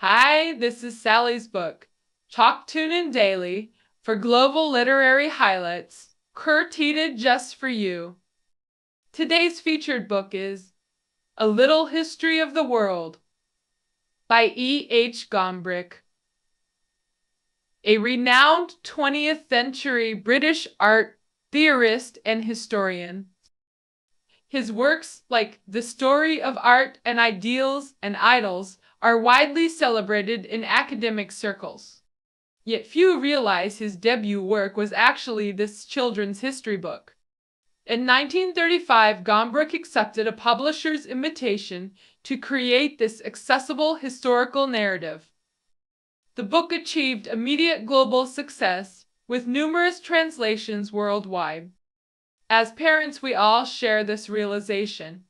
Hi, this is Sally's book. Tune in daily for global literary highlights, curated just for you. Today's featured book is A Little History of the World by E.H. Gombrich, a renowned 20th century British art theorist and historian. His works, like The Story of Art and Ideals and Idols, are widely celebrated in academic circles. Yet few realize his debut work was actually this children's history book. In 1935, Gombrich accepted a publisher's invitation to create this accessible historical narrative. The book achieved immediate global success, with numerous translations worldwide. As parents, we all share this realization.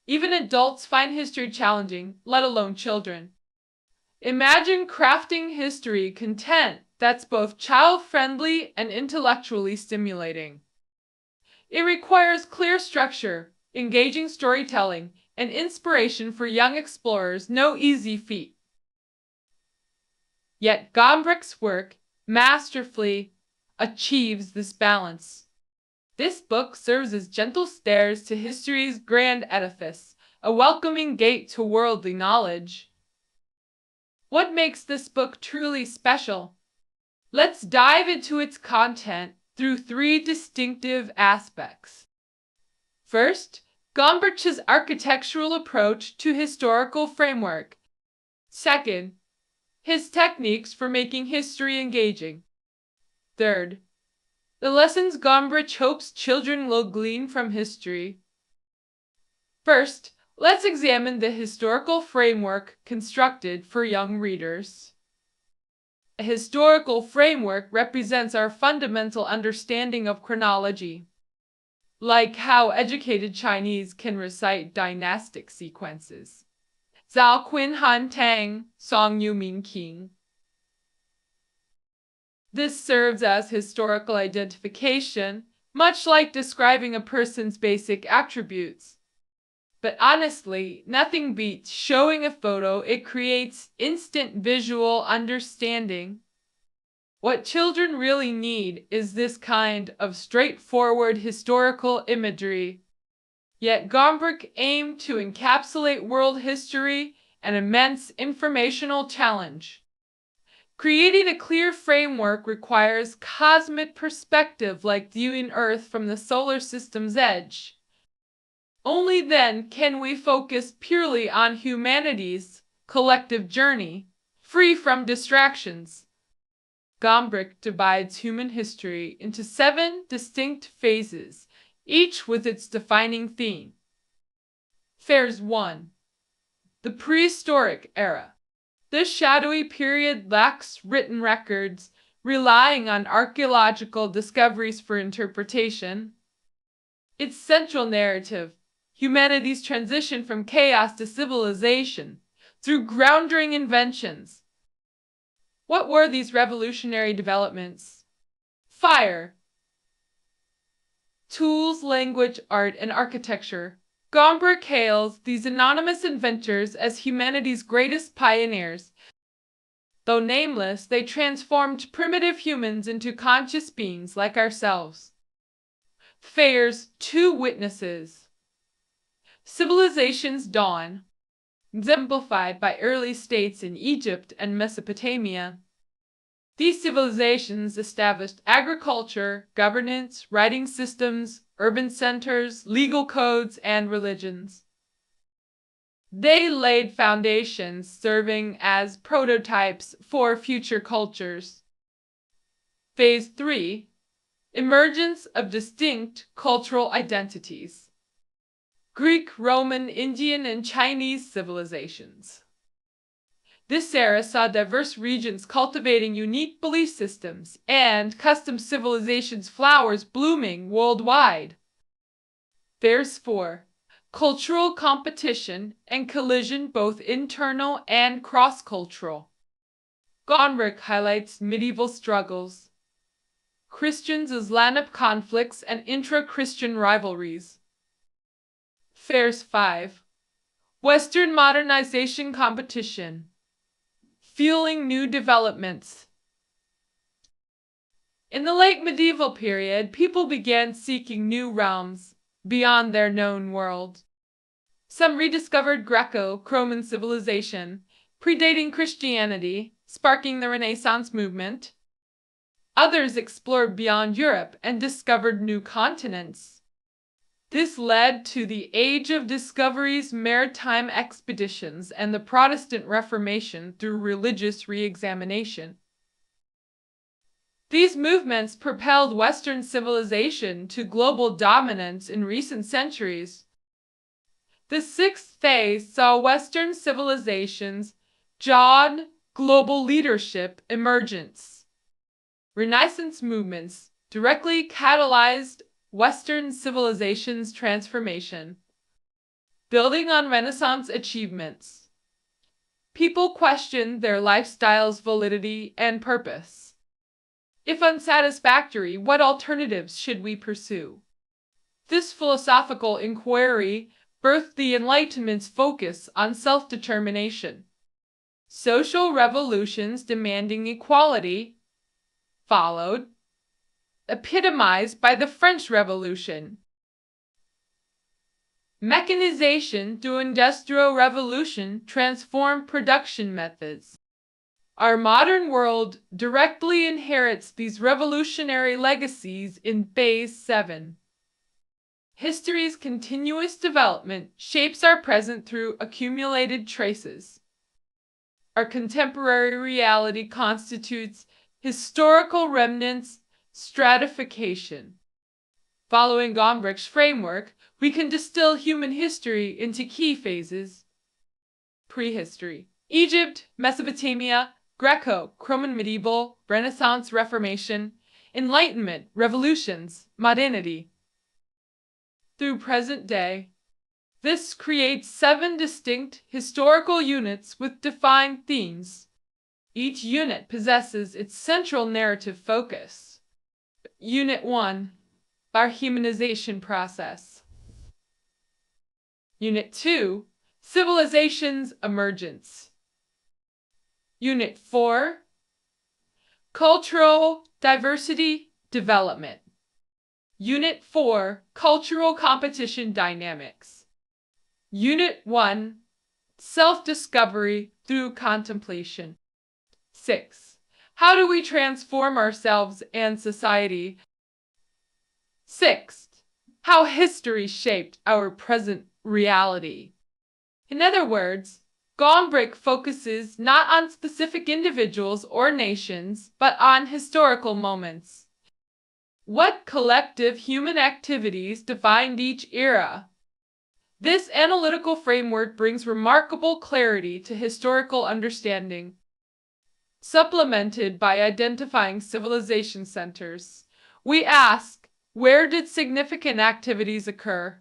Even adults find history challenging, let alone children. Imagine crafting history content that's both child-friendly and intellectually stimulating. It requires clear structure, engaging storytelling, and inspiration for young explorers, no easy feat. Yet Gombrich's work masterfully achieves this balance. This book serves as gentle stairs to history's grand edifice, a welcoming gate to worldly knowledge. What makes this book truly special? Let's dive into its content through three distinctive aspects. First, Gombrich's architectural approach to historical framework. Second, his techniques for making history engaging. Third, the lessons Gombrich hopes children will glean from history. First, let's examine the historical framework constructed for young readers. A historical framework represents our fundamental understanding of chronology. Like how educated Chinese can recite dynastic sequences. Zhao Qin Han Tang, Song Yu Min Qing. This serves as historical identification, much like describing a person's basic attributes. But honestly, nothing beats showing a photo. It creates instant visual understanding. What children really need is this kind of straightforward historical imagery. Yet Gombrich aimed to encapsulate world history, an immense informational challenge. Creating a clear framework requires cosmic perspective, like viewing Earth from the solar system's edge. Only then can we focus purely on humanity's collective journey, free from distractions. Gombrich divides human history into 7 distinct phases, each with its defining theme. Phase 1. The prehistoric era. This shadowy period lacks written records, relying on archaeological discoveries for interpretation. Its central narrative, humanity's transition from chaos to civilization, through groundbreaking inventions. What were these revolutionary developments? Fire, tools, language, art, and architecture. Gombrich hails these anonymous inventors as humanity's greatest pioneers. Though nameless, they transformed primitive humans into conscious beings like ourselves. Phase 2. Witnesses. Civilization's dawn, exemplified by early states in Egypt and Mesopotamia. These civilizations established agriculture, governance, writing systems, urban centers, legal codes, and religions. They laid foundations serving as prototypes for future cultures. Phase 3. Emergence of distinct cultural identities. Greek, Roman, Indian, and Chinese civilizations. This era saw diverse regions cultivating unique belief systems and custom civilizations, flowers blooming worldwide. Phase 4. Cultural competition and collision, both internal and cross-cultural. Gombrich highlights medieval struggles, Christian-Islamic conflicts, and intra-Christian rivalries. Phase 5. Western modernization competition, fueling new developments. In the late medieval period, people began seeking new realms beyond their known world. Some rediscovered Greco-Roman civilization, predating Christianity, sparking the Renaissance movement. Others explored beyond Europe and discovered new continents. This led to the Age of Discovery's maritime expeditions and the Protestant Reformation through religious re-examination. These movements propelled Western civilization to global dominance in recent centuries. The sixth phase saw Western civilizations jawed global leadership emergence. Renaissance movements directly catalyzed Western civilization's transformation. Building on Renaissance achievements, people questioned their lifestyle's validity and purpose. If unsatisfactory, what alternatives should we pursue? This philosophical inquiry birthed the Enlightenment's focus on self-determination. Social revolutions demanding equality followed, epitomized by the French Revolution. Mechanization through Industrial Revolution transformed production methods. Our modern world directly inherits these revolutionary legacies in Phase 7. History's continuous development shapes our present through accumulated traces. Our contemporary reality constitutes historical remnants, stratification. Following Gombrich's framework, we can distill human history into key phases. Prehistory: Egypt, Mesopotamia, Greco-Roman medieval, Renaissance Reformation, Enlightenment, revolutions, modernity. Through present day, this creates 7 distinct historical units with defined themes. Each unit possesses its central narrative focus. Unit 1: Our humanization process. Unit 2: Civilization's emergence. Unit 4: Cultural diversity development. Unit 4: Cultural competition dynamics. Unit 1: Self-discovery through contemplation. 6. How do we transform ourselves and society? 6. How history shaped our present reality. In other words, Gombrich focuses not on specific individuals or nations, but on historical moments. What collective human activities defined each era? This analytical framework brings remarkable clarity to historical understanding. Supplemented by identifying civilization centers, we ask, where did significant activities occur?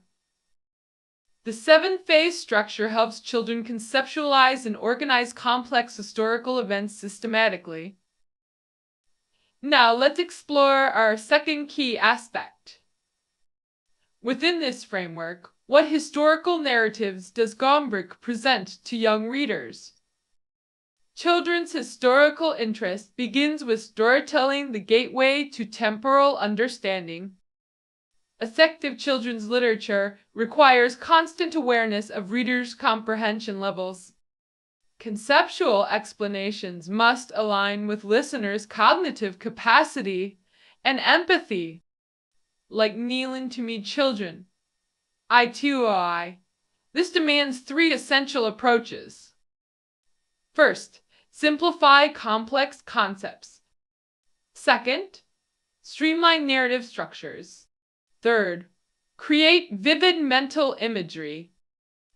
The 7-phase structure helps children conceptualize and organize complex historical events systematically. Now let's explore our second key aspect. Within this framework, what historical narratives does Gombrich present to young readers? Children's historical interest begins with storytelling, the gateway to temporal understanding. Effective children's literature requires constant awareness of readers' comprehension levels. Conceptual explanations must align with listeners' cognitive capacity and empathy. Like kneeling to meet children, eye to eye. This demands 3 essential approaches. First, simplify complex concepts. Second, streamline narrative structures. Third, create vivid mental imagery.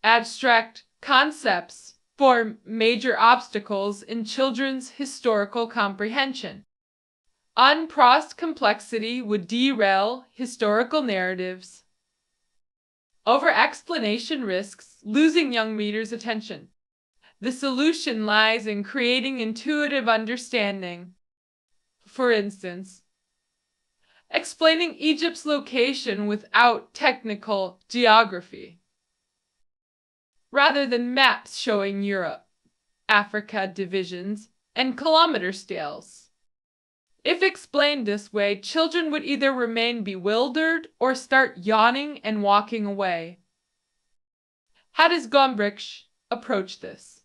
Abstract concepts form major obstacles in children's historical comprehension. Unprocessed complexity would derail historical narratives. Over-explanation risks losing young readers' attention. The solution lies in creating intuitive understanding. For instance, explaining Egypt's location without technical geography. rather than maps showing Europe, Africa divisions, and kilometer scales. If explained this way, children would either remain bewildered or start yawning and walking away. How does Gombrich approach this?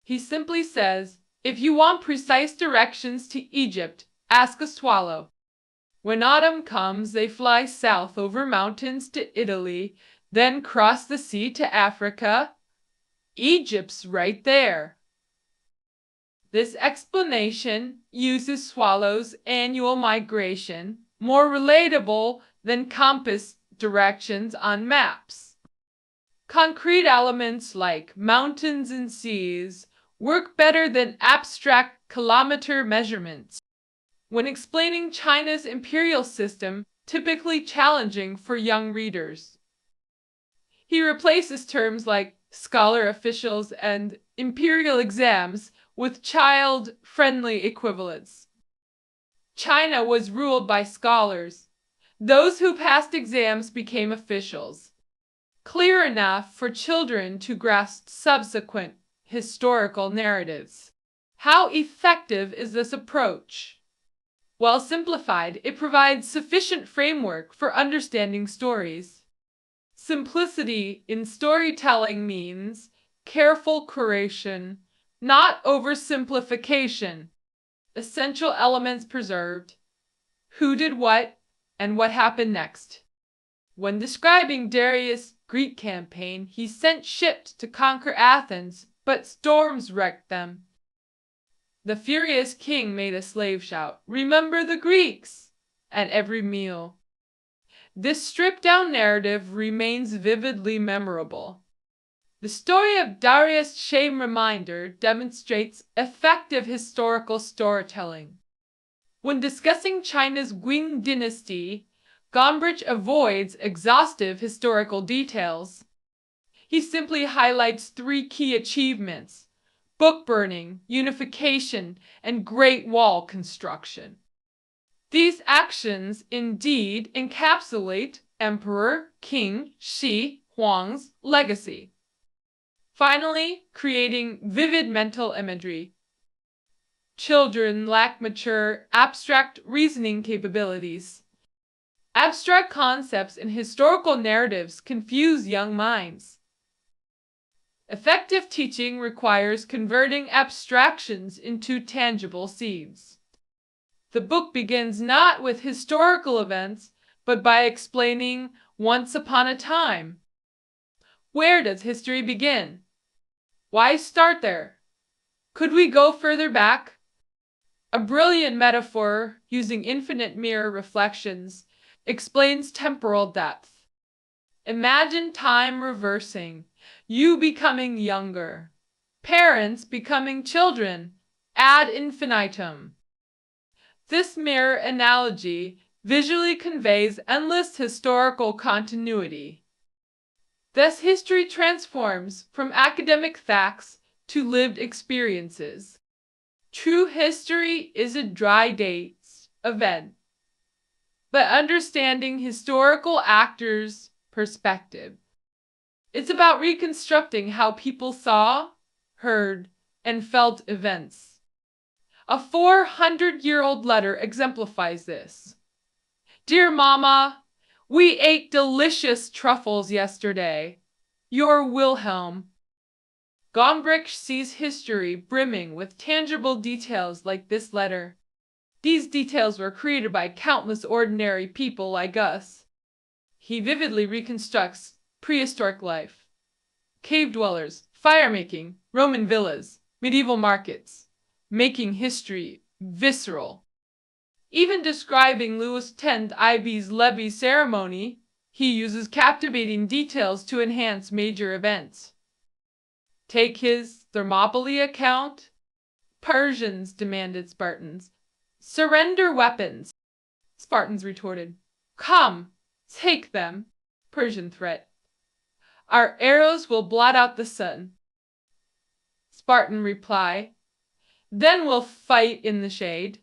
He simply says, if you want precise directions to Egypt, ask a swallow. When autumn comes, they fly south over mountains to Italy, then cross the sea to Africa. Egypt's right there. This explanation uses swallows' annual migration, more relatable than compass directions on maps. Concrete elements like mountains and seas work better than abstract kilometer measurements. When explaining China's imperial system, typically challenging for young readers, he replaces terms like scholar officials and imperial exams with child-friendly equivalents. China was ruled by scholars. Those who passed exams became officials. Clear enough for children to grasp subsequent historical narratives. How effective is this approach? Well simplified, it provides sufficient framework for understanding stories. Simplicity in storytelling means careful curation, not oversimplification. Essential elements preserved. Who did what, and what happened next. When describing Darius' Greek campaign, he sent ships to conquer Athens, but storms wrecked them. The furious king made a slave shout, "Remember the Greeks!" at every meal. This stripped-down narrative remains vividly memorable. The story of Darius' shame reminder demonstrates effective historical storytelling. When discussing China's Qing dynasty, Gombrich avoids exhaustive historical details. He simply highlights three key achievements: book burning, unification, and Great Wall construction. These actions indeed encapsulate Emperor King Shi Huang's legacy. Finally, creating vivid mental imagery. Children lack mature, abstract reasoning capabilities. Abstract concepts in historical narratives confuse young minds. Effective teaching requires converting abstractions into tangible seeds. The book begins not with historical events, but by explaining once upon a time. Where does history begin? Why start there? Could we go further back? A brilliant metaphor using infinite mirror reflections explains temporal depth. Imagine time reversing, you becoming younger, parents becoming children, ad infinitum. This mirror analogy visually conveys endless historical continuity. Thus, history transforms from academic facts to lived experiences. True history is a dry dates event, but understanding historical actors' perspective. It's about reconstructing how people saw, heard, and felt events. A 400-year-old letter exemplifies this. Dear Mama, we ate delicious truffles yesterday. Your Wilhelm. Gombrich sees history brimming with tangible details like this letter. These details were created by countless ordinary people like us. He vividly reconstructs prehistoric life. Cave dwellers, fire-making, Roman villas, medieval markets, making history visceral. Even describing Louis X's levee ceremony, he uses captivating details to enhance major events. Take his Thermopylae account. Persians demanded Spartans. Surrender weapons. Spartans retorted, "Come, take them." Persian threat. Our arrows will blot out the sun. Spartan reply, then we'll fight in the shade.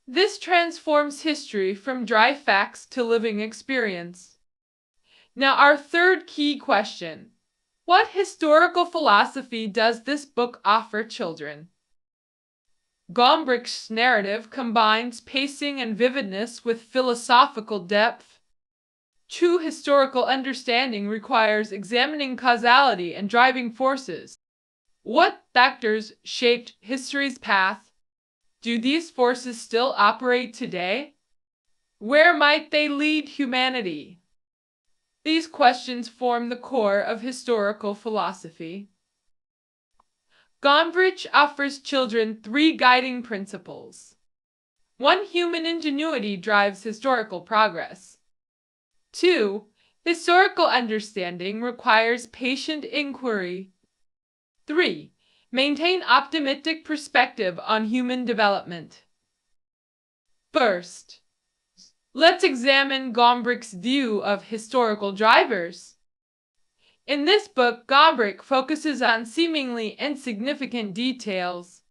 This transforms history from dry facts to living experience. Now our third key question. What historical philosophy does this book offer children? Gombrich's narrative combines pacing and vividness with philosophical depth. True historical understanding requires examining causality and driving forces. What factors shaped history's path? Do these forces still operate today? Where might they lead humanity? These questions form the core of historical philosophy. Gombrich offers children three guiding principles. 1. Human ingenuity drives historical progress. 2. Historical understanding requires patient inquiry. 3. Maintain optimistic perspective on human development. First, let's examine Gombrich's view of historical drivers. In this book, Gombrich focuses on seemingly insignificant details,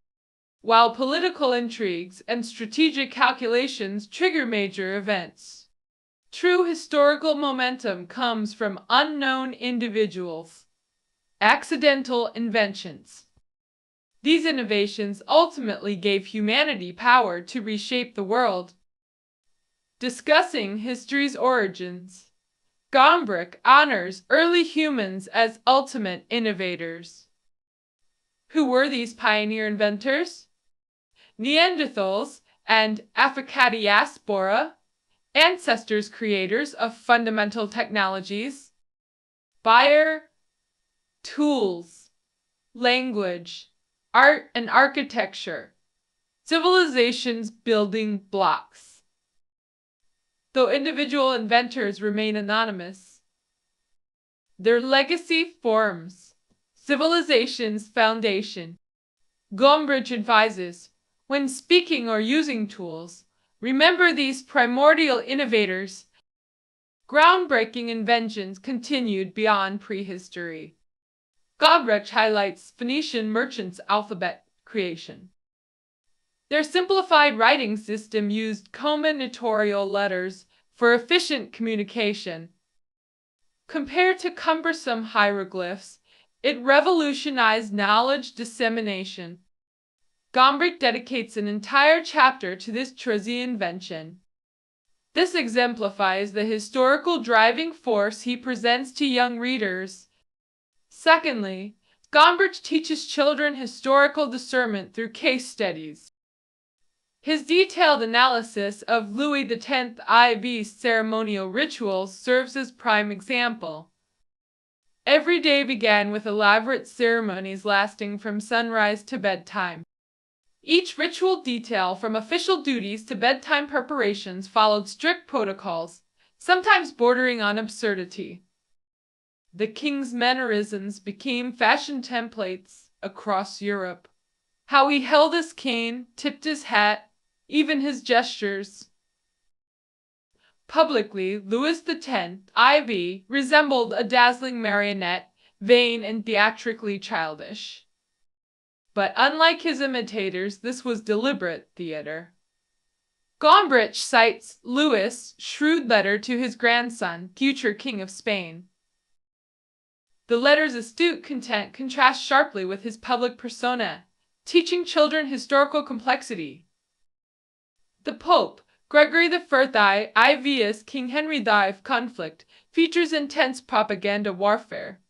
while political intrigues and strategic calculations trigger major events. True historical momentum comes from unknown individuals, accidental inventions. These innovations ultimately gave humanity power to reshape the world. Discussing history's origins, Gombrich honors early humans as ultimate innovators. Who were these pioneer inventors? Neanderthals and Aphaca, ancestors creators of fundamental technologies. Fire, tools, language, art and architecture, civilization's building blocks. Though individual inventors remain anonymous, their legacy forms civilization's foundation. Gombrich advises, when speaking or using tools, remember these primordial innovators. Groundbreaking inventions continued beyond prehistory. Gombrich highlights Phoenician merchants' alphabet creation. Their simplified writing system used combinatorial letters for efficient communication. Compared to cumbersome hieroglyphs, it revolutionized knowledge dissemination. Gombrich dedicates an entire chapter to this tricky invention. This exemplifies the historical driving force he presents to young readers. Secondly, Gombrich teaches children historical discernment through case studies. His detailed analysis of Louis X's ceremonial rituals serves as prime example. Every day began with elaborate ceremonies lasting from sunrise to bedtime. Each ritual detail, from official duties to bedtime preparations, followed strict protocols, sometimes bordering on absurdity. The king's mannerisms became fashion templates across Europe. How he held his cane, tipped his hat, even his gestures. Publicly, Louis X resembled a dazzling marionette, vain and theatrically childish. But unlike his imitators, this was deliberate theater. Gombrich cites Louis' shrewd letter to his grandson, future King of Spain. The letter's astute content contrasts sharply with his public persona, teaching children historical complexity. The Pope, Gregory IV's King Henry V conflict, features intense propaganda warfare.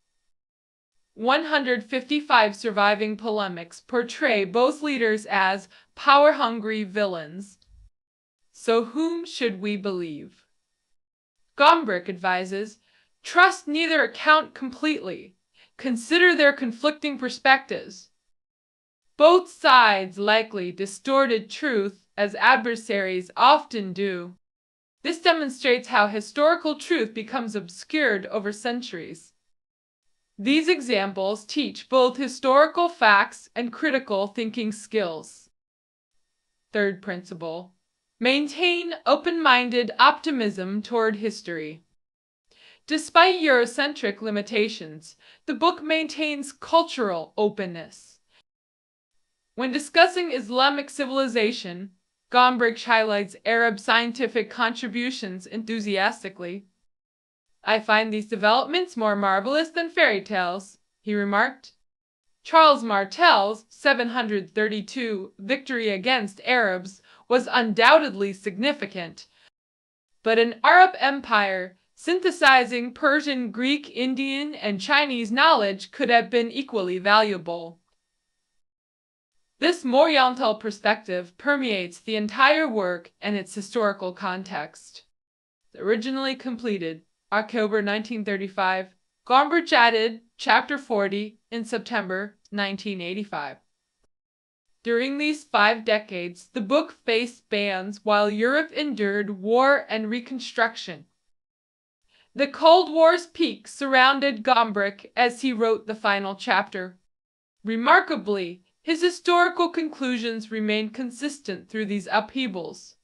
155 surviving polemics portray both leaders as power-hungry villains. So whom should we believe? Gombrich advises, trust neither account completely. Consider their conflicting perspectives. Both sides likely distorted truth, as adversaries often do. This demonstrates how historical truth becomes obscured over centuries. These examples teach both historical facts and critical thinking skills. Third principle, maintain open-minded optimism toward history. Despite Eurocentric limitations, the book maintains cultural openness. When discussing Islamic civilization, Gombrich highlights Arab scientific contributions enthusiastically. I find these developments more marvelous than fairy tales, he remarked. Charles Martel's 732 victory against Arabs was undoubtedly significant, but an Arab empire synthesizing Persian, Greek, Indian, and Chinese knowledge could have been equally valuable. This Oriental perspective permeates the entire work and its historical context. Originally completed, October 1935, Gombrich added Chapter 40 in September 1985. During these 5 decades, the book faced bans while Europe endured war and reconstruction. The Cold War's peak surrounded Gombrich as he wrote the final chapter. Remarkably, his historical conclusions remained consistent through these upheavals.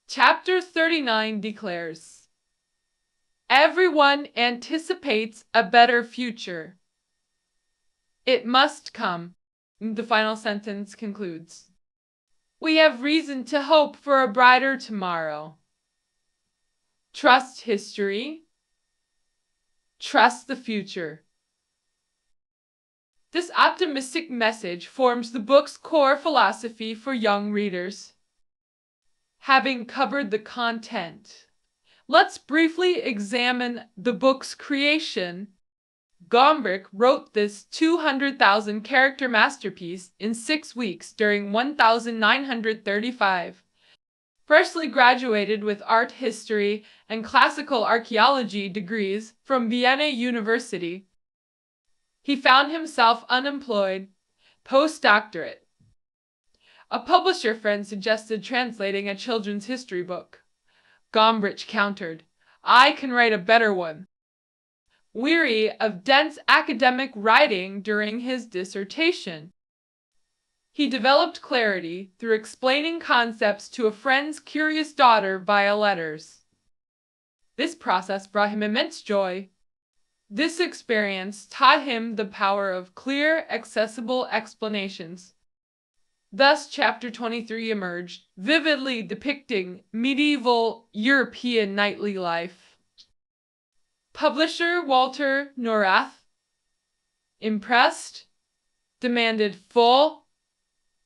Chapter 39 declares, "Everyone anticipates a better future. It must come." The final sentence concludes, "We have reason to hope for a brighter tomorrow. Trust history. Trust the future." This optimistic message forms the book's core philosophy for young readers. Having covered the content, let's briefly examine the book's creation. Gombrich wrote this 200,000 character masterpiece in 6 weeks during 1935. Freshly graduated with art history and classical archaeology degrees from Vienna University, he found himself unemployed, postdoctorate. A publisher friend suggested translating a children's history book. Gombrich countered, "I can write a better one." Weary of dense academic writing during his dissertation, he developed clarity through explaining concepts to a friend's curious daughter via letters. This process brought him immense joy. This experience taught him the power of clear, accessible explanations. Thus, Chapter 23 emerged, vividly depicting medieval European knightly life. Publisher Walter Neurath, impressed, demanded full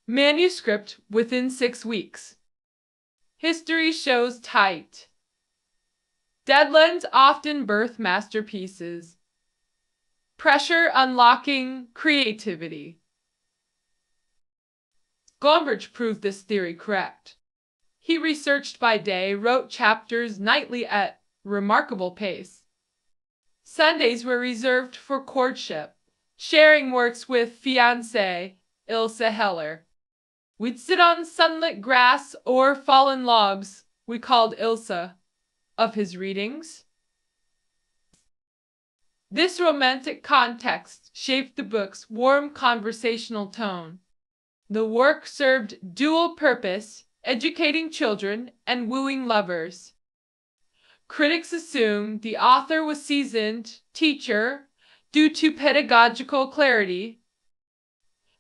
manuscript within 6 weeks. History shows tight. Deadlines often birth masterpieces. Pressure unlocking creativity. Gombrich proved this theory correct. He researched by day, wrote chapters nightly at remarkable pace. Sundays were reserved for courtship, sharing works with fiancée Ilse Heller. We'd sit on sunlit grass or fallen logs, we called Ilse, of his readings. This romantic context shaped the book's warm conversational tone. The work served dual purpose, educating children and wooing lovers. Critics assumed the author was seasoned teacher due to pedagogical clarity.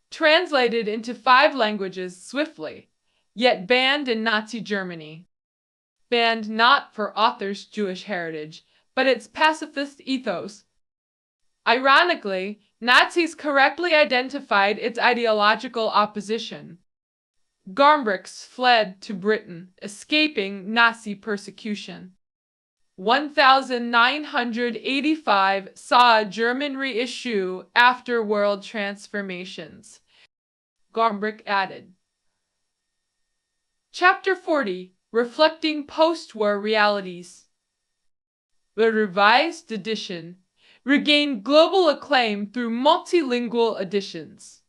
Translated into 5 languages swiftly, yet banned in Nazi Germany. Banned not for author's Jewish heritage, but its pacifist ethos. Ironically, Nazis correctly identified its ideological opposition. Gombrich fled to Britain, escaping Nazi persecution. 1985 saw a German reissue after world transformations. Gombrich added. Chapter 40, Reflecting Post-War Realities. The revised edition regained global acclaim through multilingual editions.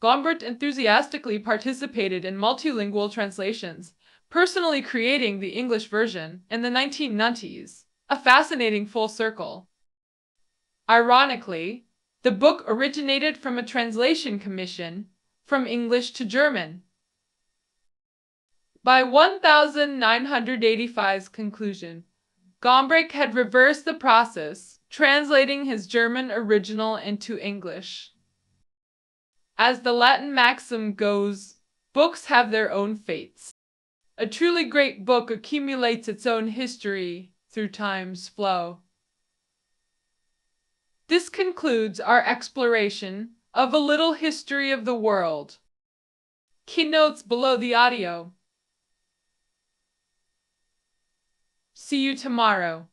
Gombrich enthusiastically participated in multilingual translations, personally creating the English version in the 1990s, a fascinating full circle. Ironically, the book originated from a translation commission from English to German. By 1985's conclusion, Gombrich had reversed the process, translating his German original into English. As the Latin maxim goes, books have their own fates. A truly great book accumulates its own history through time's flow. This concludes our exploration of a little history of the world. Keynotes below the audio. See you tomorrow.